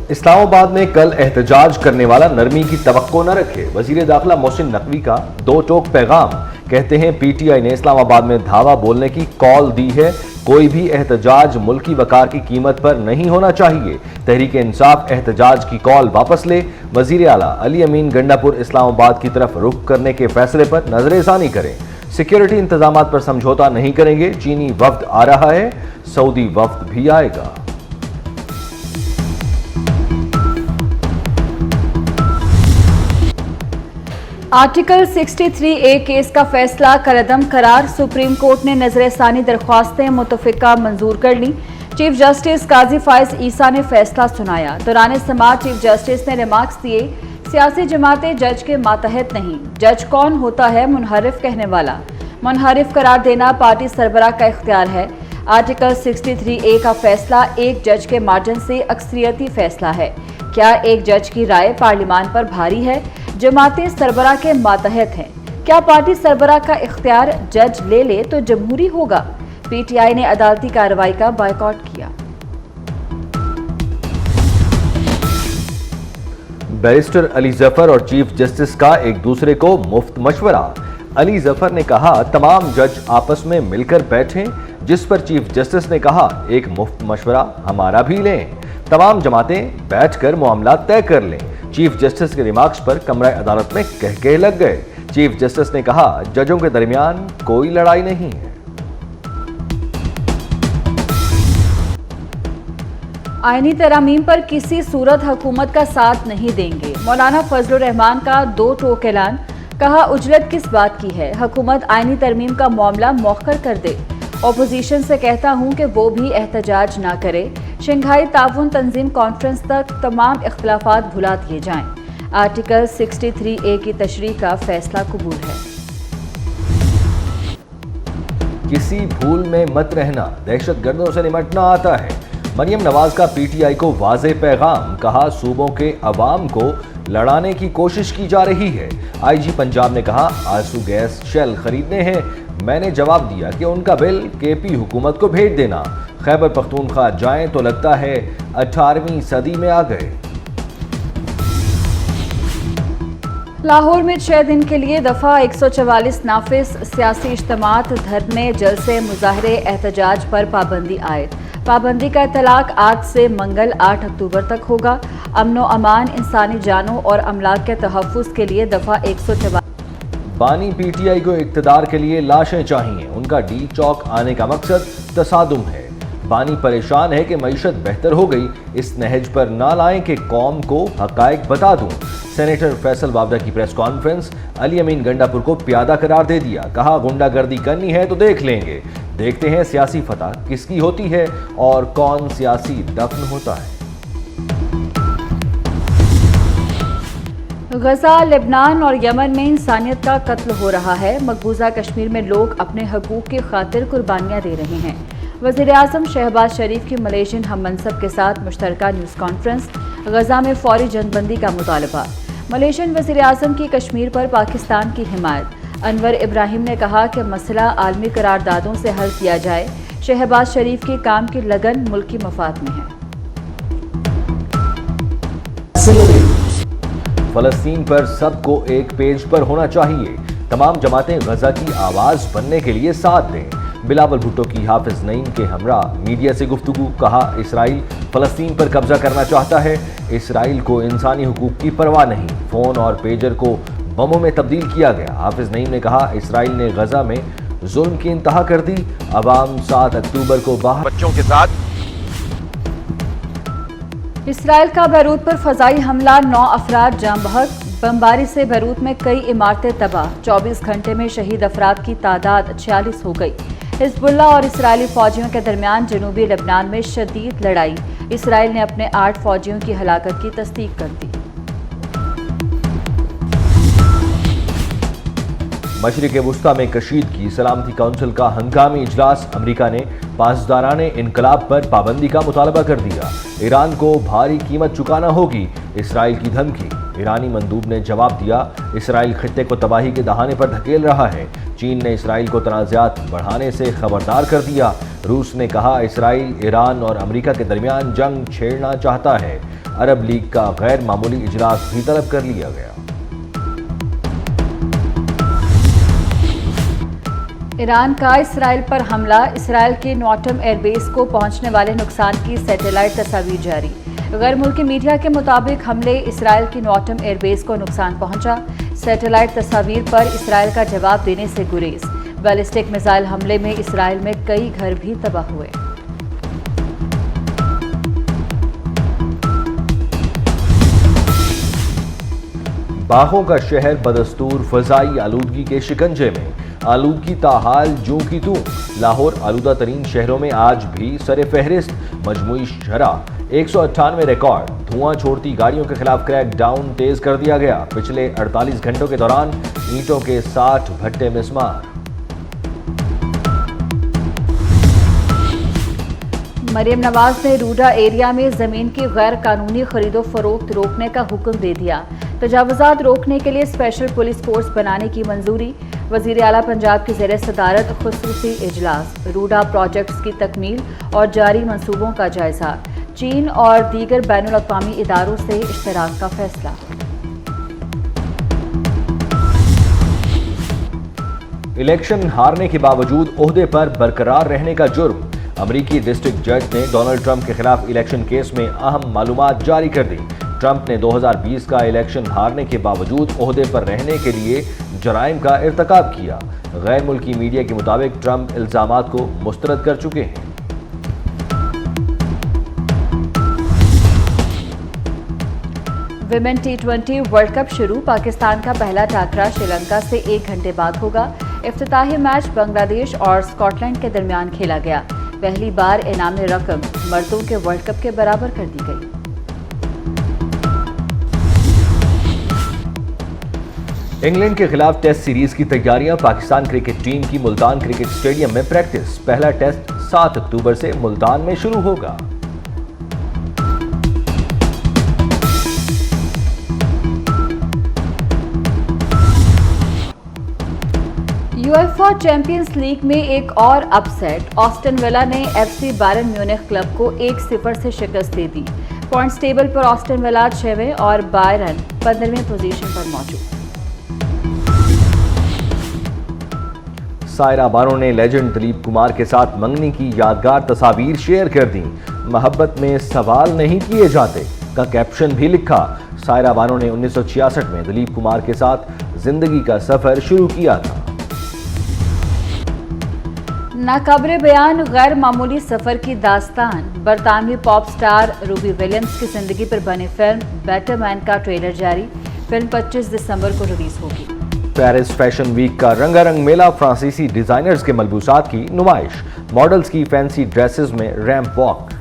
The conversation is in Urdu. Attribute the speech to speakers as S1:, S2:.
S1: اسلام آباد میں کل احتجاج کرنے والا نرمی کی توقع نہ رکھے، وزیر داخلہ محسن نقوی کا دو ٹوک پیغام۔ کہتے ہیں پی ٹی آئی نے اسلام آباد میں دھاوا بولنے کی کال دی ہے، کوئی بھی احتجاج ملکی وقار کی قیمت پر نہیں ہونا چاہیے۔ تحریک انصاف احتجاج کی کال واپس لے، وزیر اعلیٰ علی امین گنڈا پور اسلام آباد کی طرف رخ کرنے کے فیصلے پر نظر ثانی کریں۔ سیکیورٹی انتظامات پر سمجھوتا نہیں کریں گے، چینی وفد آ رہا ہے، سعودی وفد بھی آئے گا۔
S2: آرٹیکل 63A کیس کا فیصلہ کالعدم قرار، سپریم کورٹ نے نظر ثانی درخواستیں متفقہ منظور کر لیں۔ چیف جسٹس قاضی فائز عیسیٰ نے فیصلہ سنایا۔ دوران سماعت چیف جسٹس نے ریمارکس دیے، سیاسی جماعتیں جج کے ماتحت نہیں، جج کون ہوتا ہے منحرف کہنے والا، منحرف قرار دینا پارٹی سربراہ کا اختیار ہے۔ آرٹیکل 63A کا فیصلہ ایک جج کے مارجن سے اکثریتی فیصلہ ہے۔ کیا ایک جج کی رائے پارلیمان پر بھاری ہے؟ جماعتیں سربراہ کے ماتحت ہیں، کیا پارٹی سربراہ کا اختیار جج لے لے تو جمہوری ہوگا؟ پی ٹی آئی نے عدالتی کارروائی کا بائیکاٹ کیا۔
S1: بیرسٹر علی ظفر اور چیف جسٹس کا ایک دوسرے کو مفت مشورہ۔ علی ظفر نے کہا تمام جج آپس میں مل کر بیٹھیں، جس پر چیف جسٹس نے کہا ایک مفت مشورہ ہمارا بھی لیں، تمام جماعتیں بیٹھ کر معاملات طے کر لیں۔ چیف جسٹس کے ریمارکس پر کمرہ عدالت میں کہکہے لگ گئے۔ چیف جسٹس نے کہا ججوں کے درمیان کوئی لڑائی نہیں ہے۔
S2: آئینی ترامیم پر کسی صورت حکومت کا ساتھ نہیں دیں گے، مولانا فضل الرحمان کا دو ٹوک اعلان۔ کہا اجلت کس بات کی ہے، حکومت آئینی ترمیم کا معاملہ مؤخر کر دے۔ اپوزیشن سے کہتا ہوں کہ وہ بھی احتجاج نہ کرے، شنگھائی تعاون تنظیم کانفرنس تک تمام اختلافات بھلا دیے جائیں۔ آرٹیکل 63A کی تشریح کا فیصلہ قبول ہے۔
S1: کسی بھول میں مت رہنا، دہشت گردوں سے نمٹنا آتا ہے۔ مریم نواز کا پی ٹی آئی کو واضح پیغام، کہا صوبوں کے عوام کو لڑانے کی کوشش کی جا رہی ہے۔ آئی جی پنجاب نے کہا آرسو گیس شیل خریدنے ہیں، میں نے جواب دیا کہ ان کا بل کے پی حکومت کو بھیج دینا۔ خیبر پختونخوا جائیں تو لگتا ہے 18ویں صدی میں آ گئے۔
S2: لاہور میں 6 دن کے لیے دفعہ 144 نافذ، سیاسی اجتماعات، دھرنے، جلسے، مظاہرے، احتجاج پر پابندی عائد۔ پابندی کا اطلاق آج سے منگل 8 اکتوبر تک ہوگا۔ امن و امان، انسانی جانوں اور املاک کے تحفظ کے لیے دفعہ 144۔
S1: بانی پی ٹی آئی کو اقتدار کے لیے لاشیں چاہیے، ان کا ڈی چوک آنے کا مقصد تصادم ہے۔ بانی پریشان ہے کہ معیشت بہتر ہو گئی، اس نہج پر نہ لائیں کہ قوم کو حقائق بتا دوں۔ سینیٹر فیصل وابڈا کی پریس کانفرنس، علی امین گنڈا پور کو پیادہ قرار دے دیا، کہا غنڈہ گردی کرنی ہے تو دیکھ لیں گے، دیکھتے ہیں سیاسی فتح کس کی ہوتی ہے اور کون سیاسی دفن ہوتا ہے۔
S2: غزہ، لبنان اور یمن میں انسانیت کا قتل ہو رہا ہے، مقبوضہ کشمیر میں لوگ اپنے حقوق کی خاطر قربانیاں دے رہے ہیں۔ وزیر اعظم شہباز شریف کی ملیشین ہم منصب کے ساتھ مشترکہ نیوز کانفرنس، غزہ میں فوری جنگ بندی کا مطالبہ۔ ملیشین وزیر اعظم کی کشمیر پر پاکستان کی حمایت۔ انور ابراہیم نے کہا کہ مسئلہ عالمی قراردادوں سے حل کیا جائے، شہباز شریف کے کام کی لگن ملکی مفاد میں ہے۔
S1: فلسطین پر سب کو ایک پیج پر ہونا چاہیے، تمام جماعتیں غزہ کی آواز بننے کے لیے ساتھ دیں۔ بلاول بھٹو کی حافظ نعیم کے ہمراہ میڈیا سے گفتگو، کہا اسرائیل فلسطین پر قبضہ کرنا چاہتا ہے، اسرائیل کو انسانی حقوق کی پرواہ نہیں، فون اور پیجر کو بموں میں تبدیل کیا گیا۔ حافظ نعیم نے کہا اسرائیل نے غزہ میں ظلم کی انتہا کر دی، عوام 7 اکتوبر کو باہر بچوں کے ساتھ۔
S2: اسرائیل کا بیروت پر فضائی حملہ، 9 افراد جاں بحق، بمباری سے بیروت میں کئی عمارتیں تباہ، 24 گھنٹے میں شہید افراد کی تعداد 46 ہو گئی۔ حزب اللہ اور اسرائیلی فوجیوں کے درمیان جنوبی لبنان میں شدید لڑائی، اسرائیل نے اپنے 8 فوجیوں کی ہلاکت کی تصدیق کر دی۔
S1: مشرق وسطی میں کشیدگی، سلامتی کونسل کا ہنگامی اجلاس، امریکہ نے پاسداران انقلاب پر پابندی کا مطالبہ کر دیا، ایران کو بھاری قیمت چکانا ہوگی، اسرائیل کی دھمکی۔ ایرانی مندوب نے جواب دیا اسرائیل خطے کو تباہی کے دہانے پر دھکیل رہا ہے، چین نے اسرائیل کو تنازعات بڑھانے سے خبردار کر دیا، روس نے کہا اسرائیل ایران اور امریکہ کے درمیان جنگ چھیڑنا چاہتا ہے، عرب لیگ کا غیر معمولی اجلاس بھی طلب کر لیا گیا۔
S2: ایران کا اسرائیل پر حملہ، اسرائیل کے نوٹم ایئر بیس کو پہنچنے والے نقصان کی سیٹلائٹ تصاویر جاری۔ غیر ملکی میڈیا کے مطابق حملے اسرائیل کی نوٹم ایئر بیس کو نقصان پہنچا۔ سیٹلائٹ تصاویر پر اسرائیل کا جواب دینے سے گریز۔ بیلسٹک میزائل حملے میں اسرائیل میں کئی گھر بھی تباہ ہوئے۔
S1: باغوں کا شہر بدستور فضائی آلودگی کے شکنجے میں، آلودگی تاحال جوں کی توں۔ لاہور آلودہ ترین شہروں میں آج بھی سر فہرست، مجموعی شرح 198 ریکارڈ۔ دھواں چھوڑتی گاڑیوں کے خلاف کریک ڈاؤن تیز کر دیا گیا۔ پچھلے 48 گھنٹوں کے دوران اینٹوں کے 60 بھٹے مسمار۔
S2: مریم نواز نے روڈا ایریا میں زمین کی غیر قانونی خرید و فروخت روکنے کا حکم دے دیا۔ تجاوزات روکنے کے لیے اسپیشل پولیس فورس بنانے کی منظوری۔ وزیر اعلیٰ پنجاب کی زیر صدارت خصوصی اجلاس۔ روڈا پروجیکٹس کی تکمیل اور جاری منصوبوں کا جائزہ۔ چین اور دیگر بین الاقوامی اداروں سے اشتراک کا فیصلہ۔
S1: الیکشن ہارنے کے باوجود عہدے پر برقرار رہنے کا جرم۔ امریکی ڈسٹرکٹ جج نے ڈونلڈ ٹرمپ کے خلاف الیکشن کیس میں اہم معلومات جاری کر دی۔ ٹرمپ نے 2020 کا الیکشن ہارنے کے باوجود عہدے پر رہنے کے لیے جرائم کا ارتکاب کیا۔ غیر ملکی میڈیا کے مطابق ٹرمپ الزامات کو مسترد کر چکے ہیں۔
S2: ویمن T20 ورلڈ کپ شروع۔ پاکستان کا پہلا ٹاکرا شری لنکا سے 1 گھنٹے بعد ہوگا۔ افتتاحی میچ بنگلہ دیش اور اسکاٹ لینڈ کے درمیان کھیلا گیا۔ پہلی بار انعام رقم مردوں کے ورلڈ کپ کے برابر کر دی گئی۔
S1: انگلینڈ کے خلاف ٹیسٹ سیریز کی تیاریاں۔ پاکستان کرکٹ ٹیم کی ملتان کرکٹ اسٹیڈیم میں پریکٹس۔ پہلا ٹیسٹ 7 اکتوبر سے ملتان میں شروع ہوگا۔
S2: یویفا چیمپئنز لیگ میں ایک اور اپ سیٹ۔ آسٹن ولا نے FC بائرن میونخ کلب کو 1-0 سے شکست دے دی۔ پوائنٹس ٹیبل پر آسٹن ولا 6ویں اور بائرن 15ویں پوزیشن پر موجود۔
S1: سائرہ بانو نے لیجنڈ دلیپ کمار کے ساتھ منگنی کی یادگار تصاویر شیئر کر دیں۔ محبت میں سوال نہیں کیے جاتے کا کیپشن بھی لکھا۔ سائرہ بانو نے 1966 میں دلیپ کمار کے ساتھ زندگی کا سفر شروع کیا تھا۔
S2: ناقابل بیان غیر معمولی سفر کی داستان۔ برطانوی پاپ سٹار روبی ولیمز کی زندگی پر بنی فلم بیٹر مین کا ٹریلر جاری۔ فلم 25 دسمبر کو ریلیز ہوگی۔
S1: پیرس فیشن ویک کا رنگا رنگ میلہ۔ فرانسیسی ڈیزائنرز کے ملبوسات کی نمائش۔ ماڈلز کی فینسی ڈریسز میں ریمپ واک۔